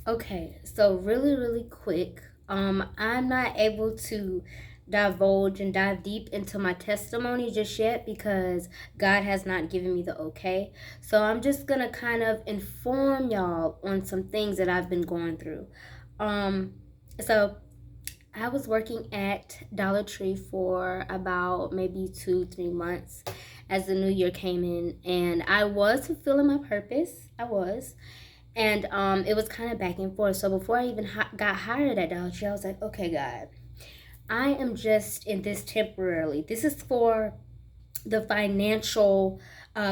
Okay, so really quick. I'm not able to divulge and dive deep into my testimony just yet because God has not given me the okay. So I'm just gonna kind of inform y'all on some things that I've been going through. Um, so I was working at Dollar Tree for about maybe 3 months as the new year came in, and I was fulfilling my purpose. I was. And it was kind of back and forth. So before I even got hired at Dollar Tree, I was like, okay, God, I am just in this temporarily. This is for the financial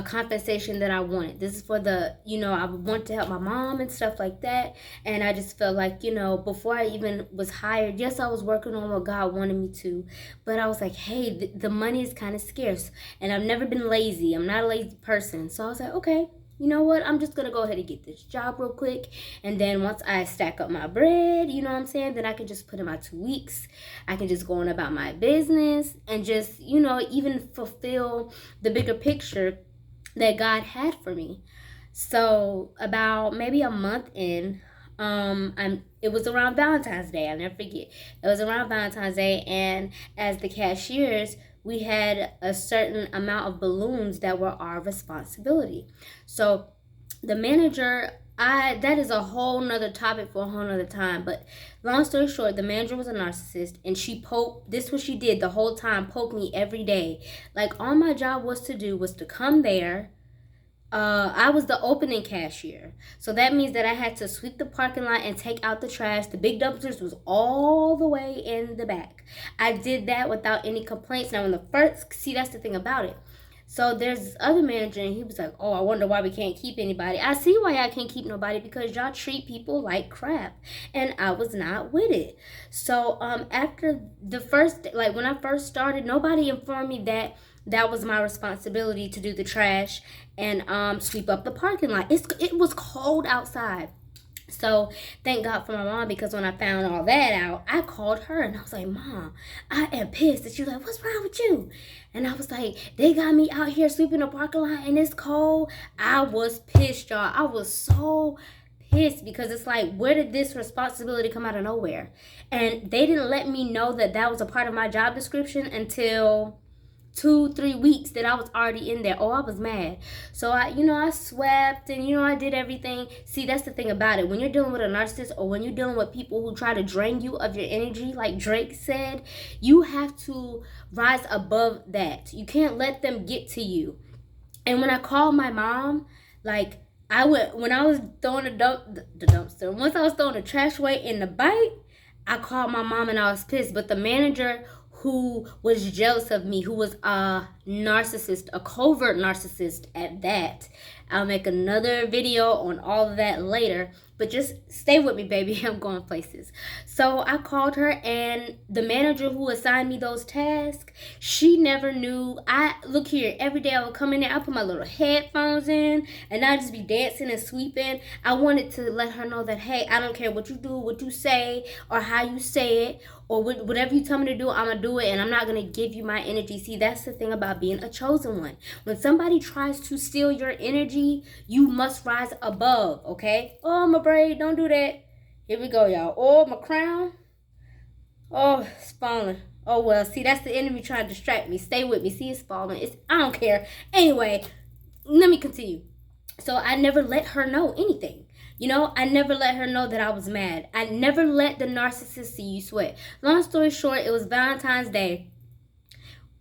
compensation that I wanted. This is for I want to help my mom and stuff like that. And I just felt like, before I even was hired, yes, I was working on what God wanted me to. But I was like, hey, the money is kind of scarce. And I've never been lazy. I'm not a lazy person. So I was like, okay, you know what? I'm just going to go ahead and get this job real quick. And then once I stack up my bread, you know what I'm saying? Then I can just put in my 2 weeks. I can just go on about my business and just, even fulfill the bigger picture that God had for me. So about maybe a month in, it was around Valentine's Day. I'll never forget. It was around Valentine's Day, and as the cashiers, we had a certain amount of balloons that were our responsibility. So the manager, I that is a whole nother topic for a whole nother time. But long story short, the manager was a narcissist, and she poked. This what she did the whole time, poke me every day. Like all my job was to do was to come there. I was the opening cashier, so that means that I had to sweep the parking lot and take out the trash. The big dumpsters was all the way in the back. I did that without any complaints. Now, in the first, see, that's the thing about it. So there's this other manager, and he was like, "Oh, I wonder why we can't keep anybody." I see why I can't keep nobody because y'all treat people like crap, and I was not with it. So after the first, like when I first started, nobody informed me that was my responsibility to do the trash and sweep up the parking lot. It was cold outside. So thank God for my mom because when I found all that out, I called her and I was like, Mom, I am pissed. And she was like, what's wrong with you? And I was like, they got me out here sweeping the parking lot and it's cold. I was pissed, y'all. I was so pissed because it's like, where did this responsibility come out of nowhere? And they didn't let me know that was a part of my job description until 2 3 weeks that I was already in there. Oh, I was mad. So I swept and I did everything. See, that's the thing about it. When you're dealing with a narcissist or when you're dealing with people who try to drain you of your energy, like Drake said, you have to rise above that. You can't let them get to you. And when I called my mom, like when I was throwing the dumpster, once I was throwing the trash away in the bite, I called my mom and I was pissed. But the manager who was jealous of me, who was a narcissist, a covert narcissist at that. I'll make another video on all of that later, but just stay with me, baby. I'm going places. So I called her, and the manager who assigned me those tasks, she never knew. I look here, every day I would come in there, I put my little headphones in, and I'd just be dancing and sweeping. I wanted to let her know that, hey, I don't care what you do, what you say, or how you say it, or whatever you tell me to do, I'm gonna do it, and I'm not gonna give you my energy. See, that's the thing about being a chosen one. When somebody tries to steal your energy, you must rise above, okay? Oh, my braid, don't do that. Here we go, y'all. Oh, my crown. Oh, it's falling. Oh, well, see, that's the enemy trying to distract me. Stay with me. See, it's falling. I don't care. Anyway, let me continue. So I never let her know anything. I never let her know that I was mad. I never let the narcissist see you sweat. Long story short, it was Valentine's Day.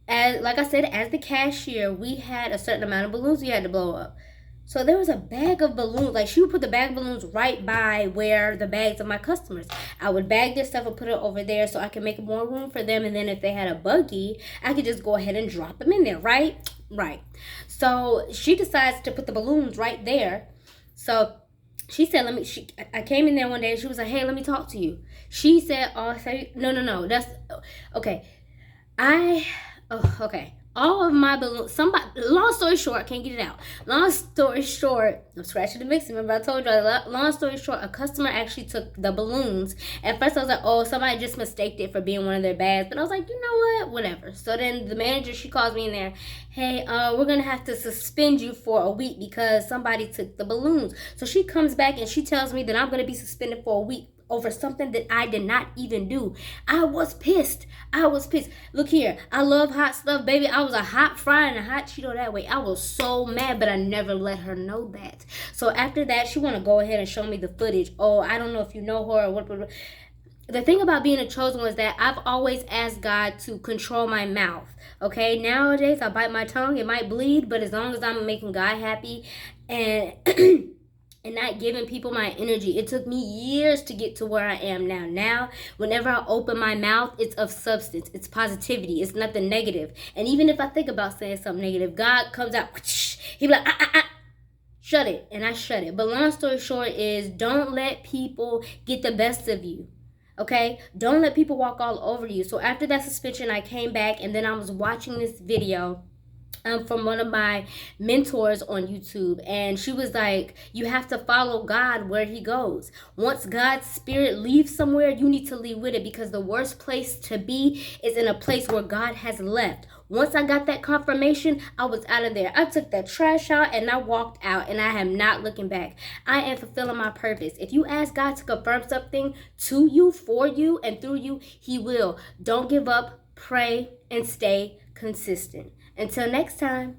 As like I said, as the cashier, we had a certain amount of balloons we had to blow up. So there was a bag of balloons. Like she would put the bag of balloons right by where the bags of my customers. I would bag their stuff and put it over there so I could make more room for them. And then if they had a buggy, I could just go ahead and drop them in there, right? Right. So she decides to put the balloons right there. So she said, I came in there one day and she was like, hey, let me talk to you. She said, oh, no. That's okay. Oh, okay. all of my balloons. Somebody, long story short, I can't get it out. Long story short, I'm scratching the mix. Remember, I told you. Long story short, a customer actually took the balloons. At first, I was like, oh, somebody just mistaked it for being one of their bags. But I was like, you know what? Whatever. So then the manager, she calls me in there. Hey, we're gonna have to suspend you for a week because somebody took the balloons. So she comes back and she tells me that I'm gonna be suspended for a week over something that I did not even do. I was pissed. Look here, I love hot stuff, baby. I was a hot fry and a hot Cheeto that way. I was so mad, but I never let her know that. So after that, she want to go ahead and show me the footage. Oh, I don't know if you know her or what. The thing about being a chosen was that I've always asked God to control my mouth. Okay, nowadays I bite my tongue. It might bleed, but as long as I'm making God happy and and not giving people my energy. It took me years to get to where I am now. Now, whenever I open my mouth, it's of substance. It's positivity. It's nothing negative. And even if I think about saying something negative, God comes out. He be like, shut it. And I shut it. But long story short is don't let people get the best of you. Okay? Don't let people walk all over you. So after that suspension, I came back and then I was watching this video from one of my mentors on YouTube, and she was like, you have to follow God where he goes. Once God's spirit leaves somewhere, you need to leave with it, because the worst place to be is in a place where God has left. Once I got that confirmation, I was out of there. I took that trash out and I walked out, and I am not looking back. I am fulfilling my purpose. If you ask God to confirm something to you, for you, and through you, he will. Don't give up, pray, and stay consistent. Until next time.